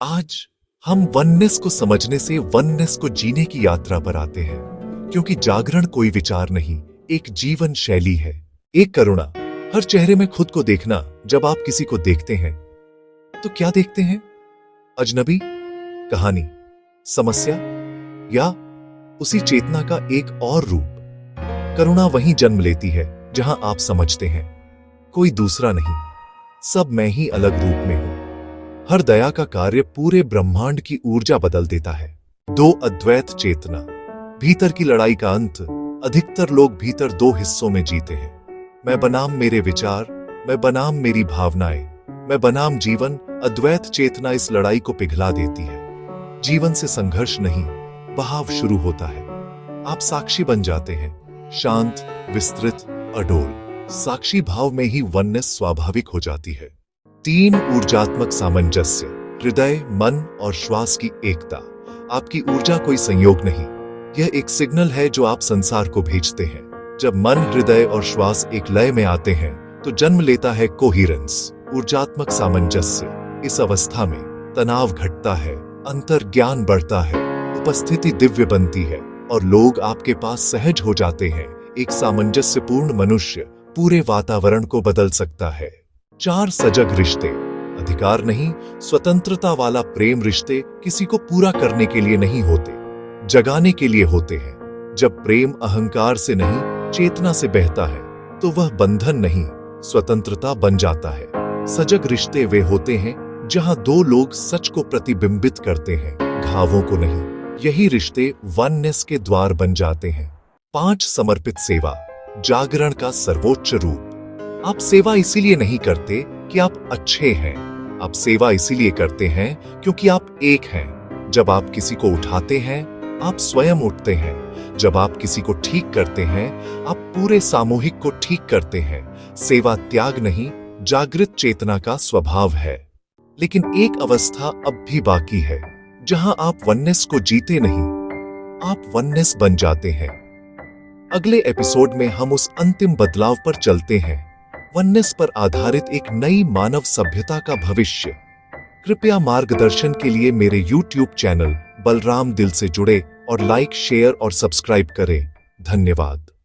आज हम वननेस को समझने से वननेस को जीने की यात्रा पर आते हैं, क्योंकि जागरण कोई विचार नहीं, एक जीवन शैली है। एक करुणा, हर चेहरे में खुद को देखना। जब आप किसी को देखते हैं तो क्या देखते हैं? अजनबी, कहानी, समस्या या उसी चेतना का एक और रूप? करुणा वहीं जन्म लेती है जहां आप समझते हैं कोई दूसरा नहीं, सब मैं ही अलग रूप में हूं। हर दया का कार्य पूरे ब्रह्मांड की ऊर्जा बदल देता है। दो अद्वैत चेतना, भीतर की लड़ाई का अंत। अधिकतर लोग भीतर दो हिस्सों में जीते हैं, मैं बनाम मेरे विचार, मैं बनाम मेरी भावनाएं, मैं बनाम जीवन। अद्वैत चेतना इस लड़ाई को पिघला देती है। जीवन से संघर्ष नहीं, बहाव शुरू होता है। आप साक्षी बन जाते हैं, शांत, विस्तृत, अडोल। साक्षी भाव में ही वननेस स्वाभाविक हो जाती है। तीन ऊर्जात्मक सामंजस्य, हृदय, मन और श्वास की एकता। आपकी ऊर्जा कोई संयोग नहीं, यह एक सिग्नल है जो आप संसार को भेजते हैं। जब मन, हृदय और श्वास एक लय में आते हैं तो जन्म लेता है कोहिरेंस, ऊर्जात्मक सामंजस्य। इस अवस्था में तनाव घटता है, अंतर ज्ञान बढ़ता है, उपस्थिति दिव्य बनती है और लोग आपके पास सहज हो जाते हैं। एक सामंजस्यपूर्ण मनुष्य पूरे वातावरण को बदल सकता है। चार सजग रिश्ते, अधिकार नहीं, स्वतंत्रता वाला प्रेम रिश्ते किसी को पूरा करने के लिए नहीं होते, जगाने के लिए होते हैं। जब प्रेम अहंकार से नहीं, चेतना से बहता है तो वह बंधन नहीं, स्वतंत्रता बन जाता है। सजग रिश्ते वे होते हैं जहां दो लोग सच को प्रतिबिंबित करते हैं, घावों को नहीं। यही रिश्ते वननेस के द्वार बन जाते हैं। 5 समर्पित सेवा, जागरण का सर्वोच्च रूप। आप सेवा इसीलिए नहीं करते कि आप अच्छे हैं, आप सेवा इसीलिए करते हैं क्योंकि आप एक हैं। जब आप किसी को उठाते हैं, आप स्वयं उठते हैं। जब आप किसी को ठीक करते हैं, आप पूरे सामूहिक को ठीक करते हैं। सेवा त्याग नहीं, जागृत चेतना का स्वभाव है। लेकिन एक अवस्था अब भी बाकी है जहां आप वननेस को जीते नहीं, आप वननेस बन जाते हैं। अगले एपिसोड में हम उस अंतिम बदलाव पर चलते हैं, वननेस पर आधारित एक नई मानव सभ्यता का भविष्य। कृपया मार्गदर्शन के लिए मेरे YouTube चैनल बलराम दिल से जुड़े और लाइक, शेयर और सब्सक्राइब करें। धन्यवाद।